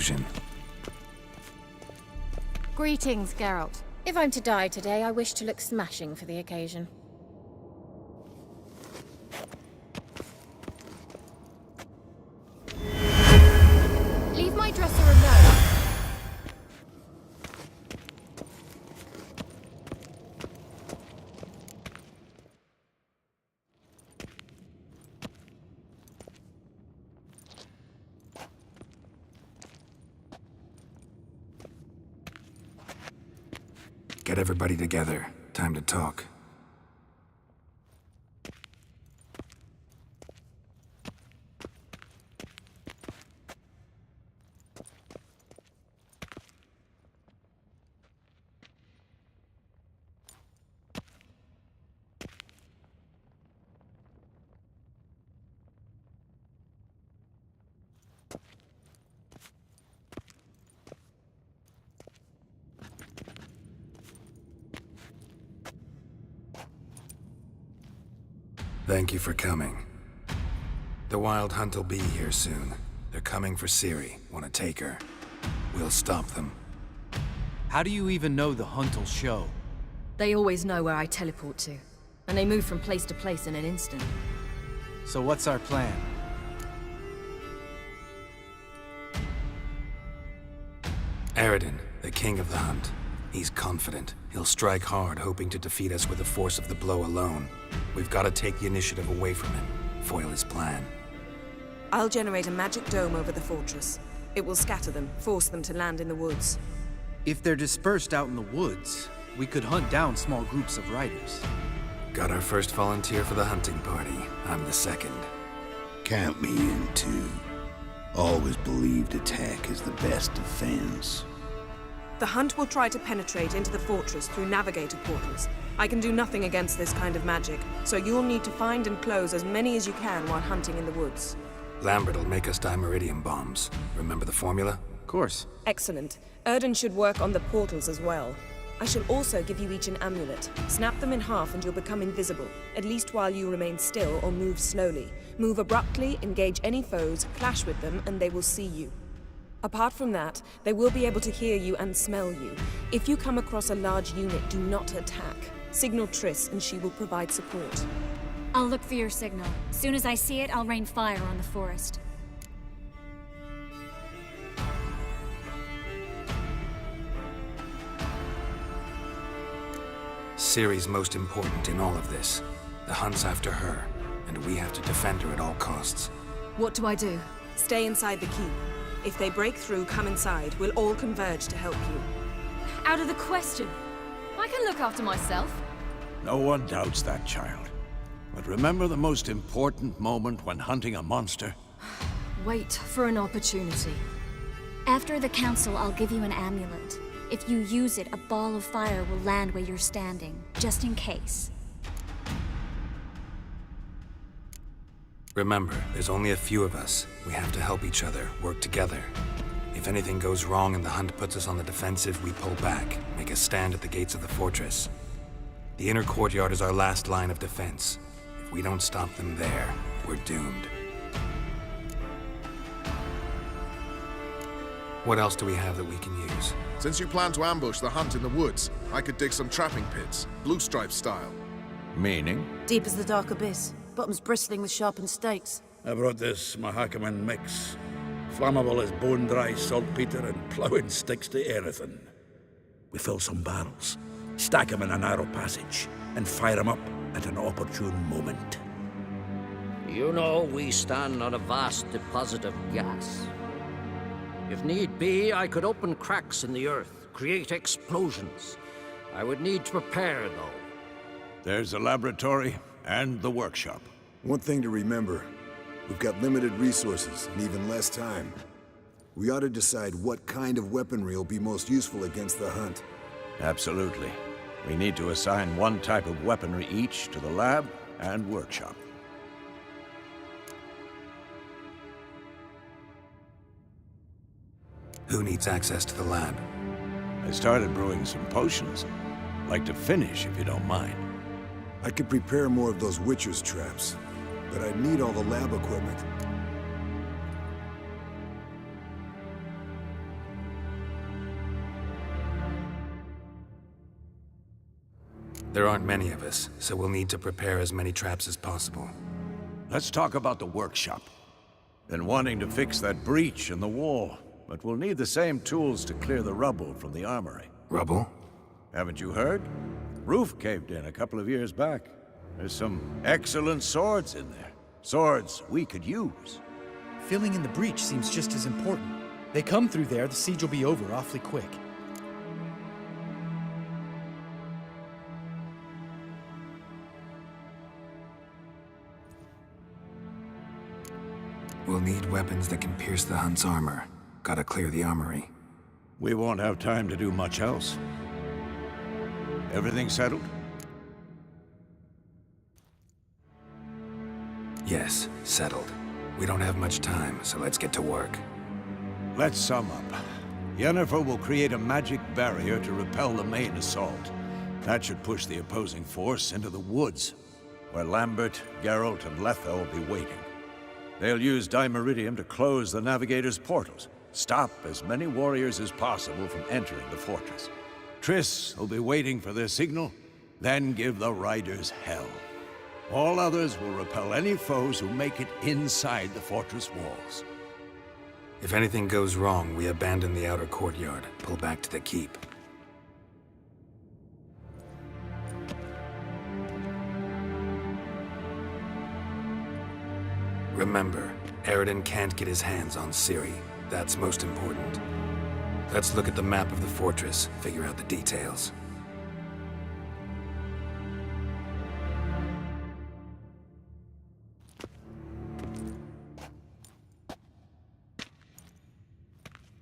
illusion. Greetings, Geralt. If I'm to die today, I wish to look smashing for the occasion. Leave my dresser alone. Get everybody together. Time to talk. Thank you for coming. The Wild Hunt will be here soon. They're coming for Ciri. Want to take her? We'll stop them. How do you even know the Hunt'll show? They always know where I teleport to, and they move from place to place in an instant. So what's our plan? Aradin, the king of the Hunt. He's confident. He'll strike hard, hoping to defeat us with the force of the blow alone. We've got to take the initiative away from him, foil his plan. I'll generate a magic dome over the fortress. It will scatter them, force them to land in the woods. If they're dispersed out in the woods, we could hunt down small groups of riders. Got our first volunteer for the hunting party. I'm the second. Count me in, too. Always believed attack is the best defense. The Hunt will try to penetrate into the fortress through navigator portals. I can do nothing against this kind of magic, so you'll need to find and close as many as you can while hunting in the woods. Lambert will make us dimeridium bombs. Remember the formula? Of course. Excellent. Erden should work on the portals as well. I shall also give you each an amulet. Snap them in half and you'll become invisible, at least while you remain still or move slowly. Move abruptly, engage any foes, clash with them, and they will see you. Apart from that, they will be able to hear you and smell you. If you come across a large unit, do not attack. Signal Triss and she will provide support. I'll look for your signal. Soon as I see it, I'll rain fire on the forest. Ciri's most important in all of this. The Hunt's after her, and we have to defend her at all costs. What do I do? Stay inside the keep. If they break through, come inside. We'll all converge to help you. Out of the question. I can look after myself. No one doubts that, child. But remember the most important moment when hunting a monster? Wait for an opportunity. After the council, I'll give you an amulet. If you use it, a ball of fire will land where you're standing, just in case. Remember, there's only a few of us. We have to help each other, work together. If anything goes wrong and the Hunt puts us on the defensive, we pull back, make a stand at the gates of the fortress. The inner courtyard is our last line of defense. If we don't stop them there, we're doomed. What else do we have that we can use? Since you plan to ambush the Hunt in the woods, I could dig some trapping pits, Blue Stripe style. Meaning? Deep as the dark abyss, bottoms bristling with sharpened stakes. I brought this Mahakaman mix. Flammable as bone-dry saltpeter and ploughing sticks to everything. We fill some barrels, stack them in a narrow passage, and fire them up at an opportune moment. You know, we stand on a vast deposit of gas. If need be, I could open cracks in the earth, create explosions. I would need to prepare, though. There's the laboratory and the workshop. One thing to remember, we've got limited resources and even less time. We ought to decide what kind of weaponry will be most useful against the Hunt. Absolutely. We need to assign one type of weaponry each to the lab and workshop. Who needs access to the lab? I started brewing some potions. Like to finish, if you don't mind. I could prepare more of those Witcher's traps, but I'd need all the lab equipment. There aren't many of us, so we'll need to prepare as many traps as possible. Let's talk about the workshop. Been wanting to fix that breach in the wall, but we'll need the same tools to clear the rubble from the armory. Rubble? Haven't you heard? Roof caved in a couple of years back. There's some excellent swords in there. Swords we could use. Filling in the breach seems just as important. They come through there, the siege will be over awfully quick. We'll need weapons that can pierce the Hunt's armor. Gotta clear the armory. We won't have time to do much else. Everything settled? Yes, settled. We don't have much time, so let's get to work. Let's sum up. Yennefer will create a magic barrier to repel the main assault. That should push the opposing force into the woods, where Lambert, Geralt, and Letha will be waiting. They'll use Dimeridium to close the Navigator's portals, stop as many warriors as possible from entering the fortress. Triss will be waiting for their signal, then give the riders hell. All others will repel any foes who make it inside the fortress walls. If anything goes wrong, we abandon the outer courtyard, pull back to the keep. Remember, Aroden can't get his hands on Ciri. That's most important. Let's look at the map of the fortress, figure out the details.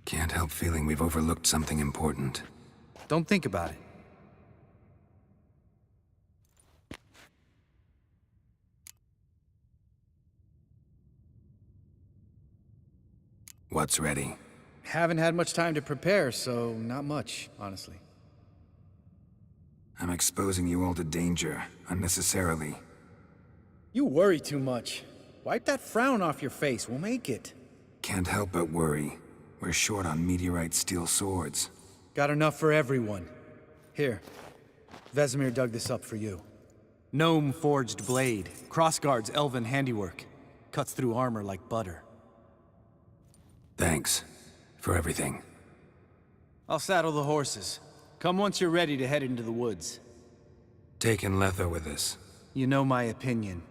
Can't help feeling we've overlooked something important. Don't think about it. What's ready? Haven't had much time to prepare, so not much, honestly. I'm exposing you all to danger, unnecessarily. You worry too much. Wipe that frown off your face, we'll make it. Can't help but worry. We're short on meteorite steel swords. Got enough for everyone. Here, Vesemir dug this up for you. Gnome forged blade, crossguard's elven handiwork. Cuts through armor like butter. Thanks for everything. I'll saddle the horses. Come once you're ready to head into the woods. Taking Letha with us. You know my opinion.